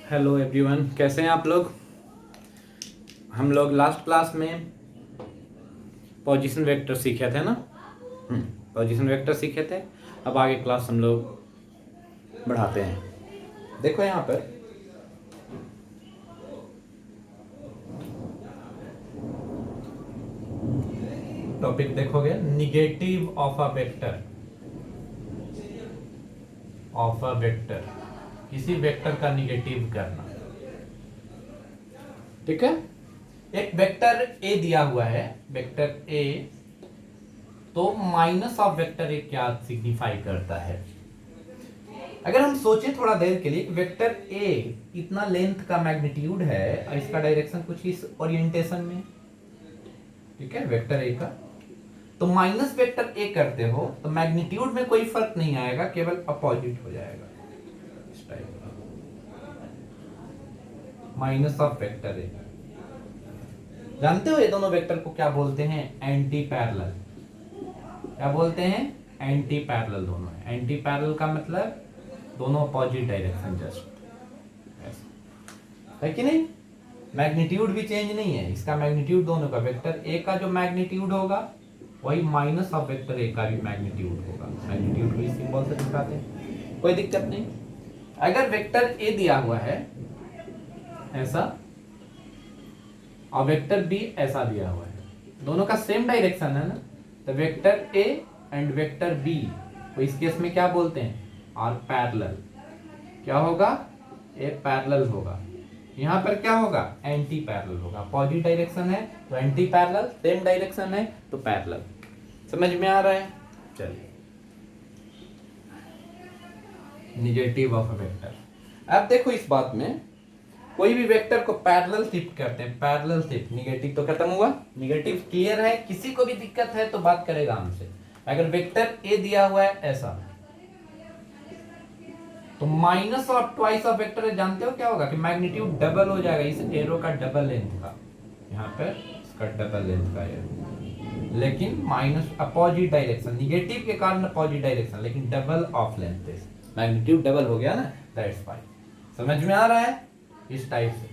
Hello everyone, कैसे हैं आप लोग। हम लोग लास्ट क्लास में पोजीशन वेक्टर सीखे थे ना। पोजीशन वेक्टर सीखे थे। अब आगे क्लास हम लोग बढ़ाते हैं। देखो यहाँ पर टॉपिक देखोगे, negative of a vector. Of a vector, किसी वेक्टर का निगेटिव करना। ठीक है। एक वेक्टर ए दिया हुआ है, वेक्टर ए, तो माइनस ऑफ वेक्टर ए क्या सिग्निफाई करता है। अगर हम सोचें थोड़ा देर के लिए, वेक्टर ए इतना लेंथ का मैग्नीट्यूड है और इसका डायरेक्शन कुछ इस ओरिएंटेशन में, ठीक है, वेक्टर ए का, तो माइनस वेक्टर ए करते हो तो मैग्नीट्यूड में कोई फर्क नहीं आएगा, केवल अपोजिट हो जाएगा इस टाइप का। माइनस ऑफ वेक्टर ए, जानते हो ये दोनों वेक्टर को क्या बोलते हैं? Anti parallel. क्या बोलते हैं? Anti parallel. दोनों है एंटी पैरेलल का मतलब दोनों अपोजिट डायरेक्शन, जस्ट है कि नहीं। मैग्नीट्यूड भी चेंज नहीं है, इसका मैग्नीट्यूड दोनों का, वेक्टर ए का जो मैग्नीट्यूड होगा वही माइनस ऑफ वेक्टर ए का भी मैग्नीट्यूड होगा। मैग्नीट्यूड को इस सिंबल से दिखाते हैं, कोई दिक्कत नहीं। अगर वेक्टर ए दिया हुआ है ऐसा और वेक्टर बी ऐसा दिया हुआ है, दोनों का सेम डायरेक्शन है ना, तो vector A and vector B तो इस केस में क्या बोलते हैं? Are parallel. क्या होगा? ए पैरेलल होगा। यहां पर क्या होगा? एंटी पैरेलल होगा। अपोजिट डायरेक्शन है तो एंटी पैरेलल, सेम डायरेक्शन है तो पैरेलल। समझ में आ रहा है? चलिए, निगेटिव ऑफ अ वेक्टर। अब देखो इस बात में, कोई भी वेक्टर को पैरेलल शिफ्ट करते हैं, पैरेलल शिफ्ट, निगेटिव तो खत्म हुआ। निगेटिव क्लियर है? किसी को भी दिक्कत है तो बात करेगा हमसे। अगर वेक्टर ए दिया हुआ है ऐसा, तो minus of twice of vector जानते हो क्या होगा? कि मैग्नीट्यूड डबल हो जाएगा, इस एरो का डबल लेंथ का, यहाँ पर इसका डबल लेंथ का एरो, लेकिन माइनस अपोजिट डायरेक्शन, निगेटिव के कारण अपोजिट डायरेक्शन, लेकिन double of length, magnitude double हो गया ना, दैट्स व्हाई। समझ में आ रहा है? इस टाइप से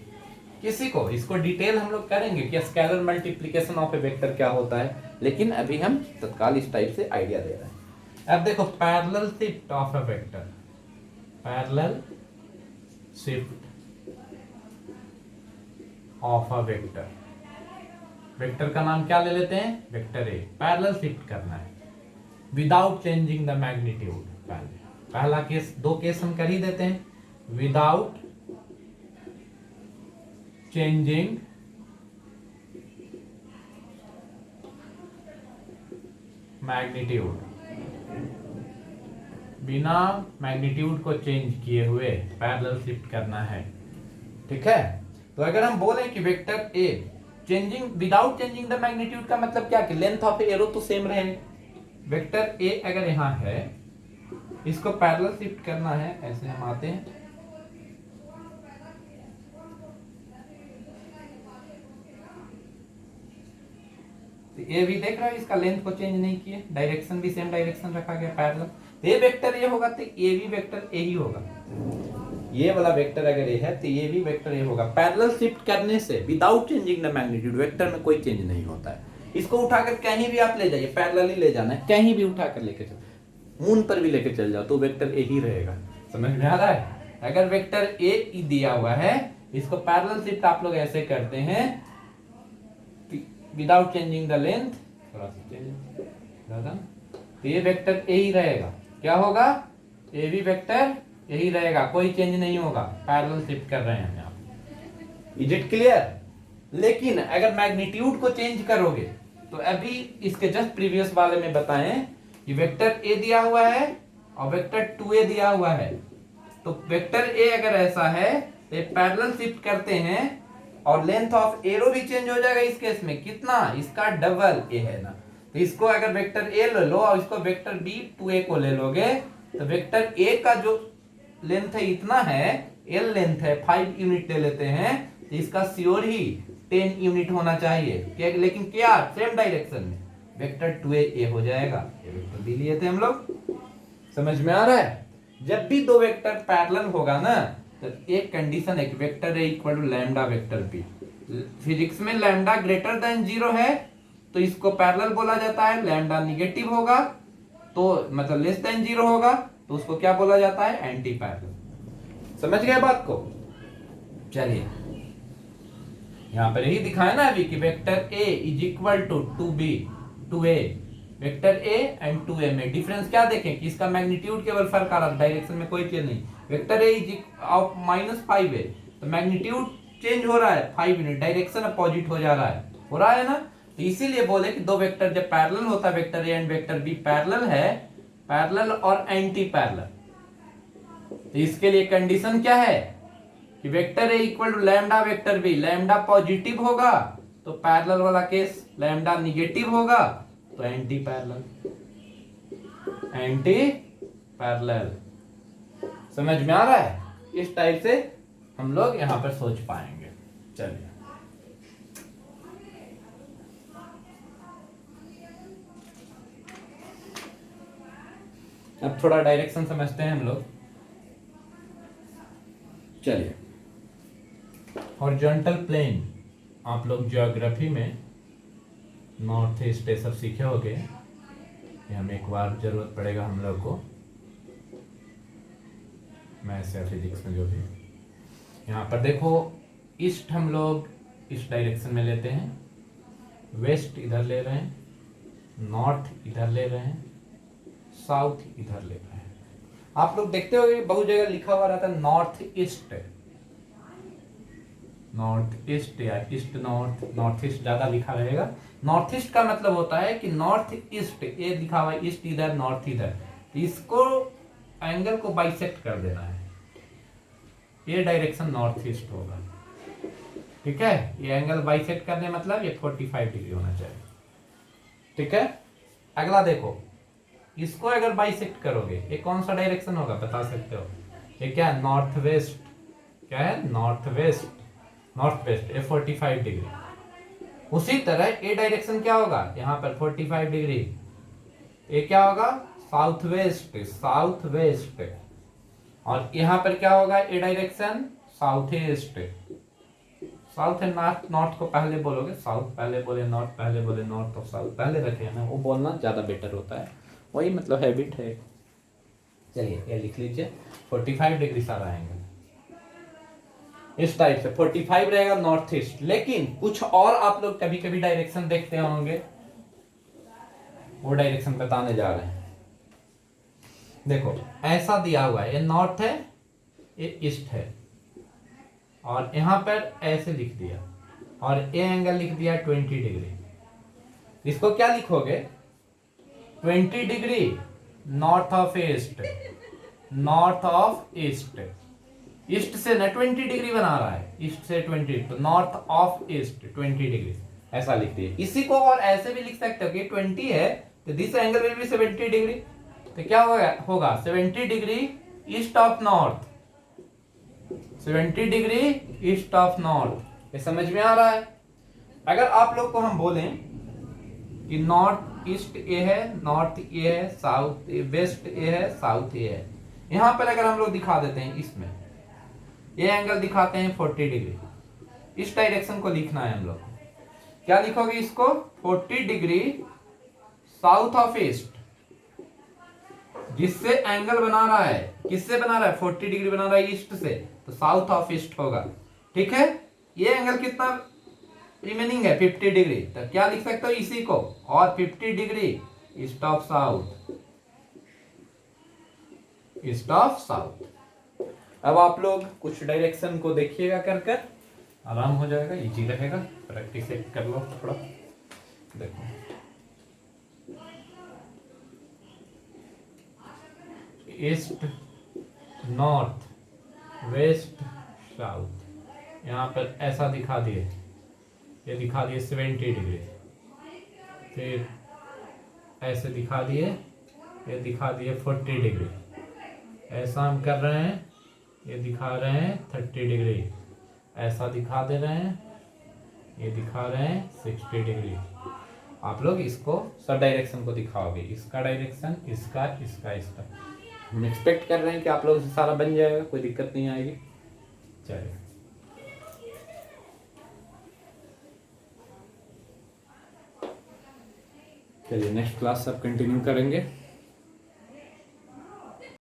किसी को, इसको डिटेल हम लोग करेंगे कि scalar multiplication of A vector क्या होता है, लेकिन अभी हम तत्काल इस टाइप से आइडिया दे रहे हैं। अब देखो, parallel shift of a vector, parallel shift of a vector. Vector का नाम क्या ले लेते हैं? Vector A. पैरेलल शिफ्ट करना है विदाउट चेंजिंग द मैग्नीट्यूड। पहला केस, दो केस हम कर ही देते हैं, विदाउट चेंजिंग मैग्नीट्यूड, बिना मैग्नीट्यूड को चेंज किए हुए पैरेलल शिफ्ट करना है। ठीक है। तो अगर हम बोले कि vector a changing without changing the magnitude का मतलब क्या? कि लेंथ ऑफ एरो तो सेम रहे। वेक्टर ए अगर यहां है, इसको पैरेलल शिफ्ट करना है, ऐसे हम आते हैं, तो ये भी देख रहा है, इसका लेंथ को चेंज नहीं किए, डायरेक्शन भी सेम डायरेक्शन रखा गया, पैरेलल। तो ये वेक्टर ये होगा तो ये भी वेक्टर ए ही होगा। ये वाला वेक्टर अगर ये है तो ये भी वेक्टर ए होगा। पैरेलल शिफ्ट करने से without changing the magnitude vector में कोई चेंज नहीं होता है। इसको उठाकर कहीं भी आप ले जाइए, पैरेलल ही ले जाना है, कहीं भी उठाकर लेके चलो, मून पर भी लेके चल जाओ तो वेक्टर ए ही रहेगा। समझ में आ रहा है? अगर वेक्टर ए दिया हुआ है, इसको पैरेलल शिफ्ट आप लोग ऐसे करते हैं विदाउट चेंजिंग द लेंथ, थोड़ा सा चेंज ज्यादा, तो ये वेक्टर ए ही रहेगा। क्या होगा? ए भी वेक्टर यही रहेगा, कोई चेंज नहीं होगा। पैरेलल शिफ्ट कर रहे हैं आप। Is it clear? लेकिन अगर मैग्नीट्यूड को चेंज करोगे, तो अभी इसके जस्ट प्रीवियस वाले में बताएं कि वेक्टर ए दिया हुआ है और वेक्टर 2a दिया हुआ है, तो वेक्टर ए अगर ऐसा है तो पैरेलल शिफ्ट करते हैं और लेंथ ऑफ एरो भी चेंज हो जाएगा इस केस में। कितना? इसका डबल ए है ना, तो इसको अगर वेक्टर ए ले लो और इसको वेक्टर बी 2a को ले लोगे, तो वेक्टर ए का जो लेंथ है इतना है, एल लेंथ है, 5 यूनिट ले लेते हैं, तो इसका श्योर ही 10 यूनिट होना चाहिए। लेकिन क्या? सेम डायरेक्शन में, वेक्टर 2a हो जाएगा। ये वेक्टर बी लिए थे हम लोग। समझ में आ रहा है? जब भी दो वेक्टर पैरेलल होगा ना, तो एक कंडीशन है कि vector A equal to lambda vector B. Physics में लैम्डा ग्रेटर देन 0 है तो इसको पैरेलल बोला जाता है, लैम्डा निगेटिव होगा तो मतलब लेस देन 0 होगा तो उसको क्या बोला जाता है, एंटी पैरेलल। समझ गए बात को? चलिए यहां पर यही दिखाया ना अभी कि vector A is equal to 2b two A, vector A and 2a में डिफरेंस क्या देखें कि इसका मैग्नीट्यूड केवल फर्क आ रहा है, डायरेक्शन में कोई चेंज नहीं। Vector A is of -5a तो मैग्नीट्यूड चेंज हो रहा है 5 यूनिट, डायरेक्शन अपोजिट हो जा रहा है, हो रहा है ना। तो इसीलिए बोले कि दो वेक्टर जब पैरेलल होता है, vector A and vector B parallel है, पैरेलल और एंटी पैरेलल, तो इसके लिए कंडीशन क्या है कि vector A equal to lambda vector B, lambda positive होगा तो पैरेलल वाला केस, लैम्डा निगेटिव होगा तो एंटी पैरेलल, एंटी पैरेलल। समझ में आ रहा है? इस टाइप से हम लोग यहां पर सोच पाएंगे। चलिए अब थोड़ा डायरेक्शन समझते हैं हम लोग। चलिए हॉरिजॉन्टल प्लेन, आप लोग ज्योग्राफी में नॉर्थ ईस्ट ये सब सीखे होंगे, ये हमें एक बार जरूरत पड़ेगा हम लोग को, मैथ्स या फिजिक्स में जो भी। यहाँ पर देखो ईस्ट हम लोग इस डायरेक्शन में लेते हैं, वेस्ट इधर ले रहे हैं, नॉर्थ इधर ले रहे हैं, साउथ इधर ले रहे हैं। आप लोग देखते होंगे बहुत जगह लिखा हुआ रहता है नॉर्थ ईस्ट, नॉर्थ ईस्ट या ईस्ट नॉर्थ, नॉर्थ ईस्ट ज्यादा लिखा रहेगा। नॉर्थ ईस्ट का मतलब होता है कि नॉर्थ ईस्ट, ये लिखा हुआ है ईस्ट इधर नॉर्थ इधर, तो इसको एंगल को बाइसेक्ट कर देना है, ये डायरेक्शन नॉर्थ ईस्ट होगा। ठीक है, ये एंगल बाइसेक्ट करने मतलब ये 45 डिग्री होना चाहिए। ठीक है, अगला देखो, इसको अगर बाइसेक्ट करोगे ये कौन सा डायरेक्शन होगा बता सकते हो? ये क्या है? North west. क्या है? नॉर्थ वेस्ट, नॉर्थ वेस्ट, ये 45 डिग्री। उसी तरह ए डायरेक्शन क्या होगा? यहाँ पर 45 डिग्री, ये क्या होगा? South west, south west. और यहाँ पर क्या होगा? A direction south east. South and north, north को पहले बोलोगे, साउथ पहले बोले, नॉर्थ पहले बोले, नॉर्थ और साउथ पहले रखे ना, वो बोलना ज्यादा बेटर होता है, वही मतलब हैबिट है। चलिए ये लिख लीजिए 45 डिग्री सारा एंगल, इस टाइप से 45 रहेगा नॉर्थ ईस्ट। लेकिन कुछ और आप लोग कभी कभी डायरेक्शन देखते होंगे, वो डायरेक्शन बताने जा रहे हैं। देखो ऐसा दिया हुआ है, ये नॉर्थ है, ये ईस्ट है, और यहां पर ऐसे लिख दिया और ये एंगल लिख दिया 20 डिग्री। इसको क्या लिखोगे? 20 degree north of east, north of east, east से ना 20 डिग्री बना रहा है, ईस्ट से 20, तो नॉर्थ ऑफ ईस्ट 20 डिग्री, ऐसा लिख दिए। इसी को और ऐसे भी लिख सकते हो कि 20 है तो this angle will be 70 degree, तो क्या होगा 70 degree east of north, 70 degree east of north. ये समझ में आ रहा है? अगर आप लोग को हम बोलें कि नॉर्थ ईस्ट ए है, नॉर्थ ए है, साउथ वेस्ट ए है, साउथ ए है, यहां पर अगर हम लोग दिखा देते हैं, इसमें ये एंगल दिखाते हैं 40 डिग्री, इस डायरेक्शन को लिखना है हम लोग। क्या लिखोगे इसको? 40 डिग्री साउथ ऑफ ईस्ट, जिससे एंगल बना रहा है, किससे बना रहा है? 40 डिग्री बना रहा है ईस्ट से, तो साउथ ऑफ ईस्ट होगा। ठीक है, ये एंगल कितना रिमेनिंग है? 50 डिग्री, तो क्या लिख सकते हो इसी को? और 50 degree east of south, east of south. अब आप लोग कुछ डायरेक्शन को देखिएगा, कर आराम हो जाएगा, इजी रहेगा, प्रैक्टिस कर लो थोड़ा। देखो ईस्ट, नॉर्थ, वेस्ट, साउथ, यहाँ पर ऐसा दिखा दिए, ये दिखा दिए 70 डिग्री, फिर ऐसे दिखा दिए, ये दिखा दिए 40 डिग्री, ऐसा हम कर रहे हैं, ये दिखा रहे हैं 30 डिग्री, ऐसा दिखा दे रहे हैं, ये दिखा रहे हैं 60 डिग्री। आप लोग इसको सब डायरेक्शन को दिखाओगे, इसका डायरेक्शन, इसका, इसका, इसका। हम एक्सपेक्ट कर रहे हैं कि आप लोग से सारा बन जाएगा, कोई दिक्कत नहीं आएगी। चलिए चलिए नेक्स्ट क्लास सब कंटिन्यू करेंगे।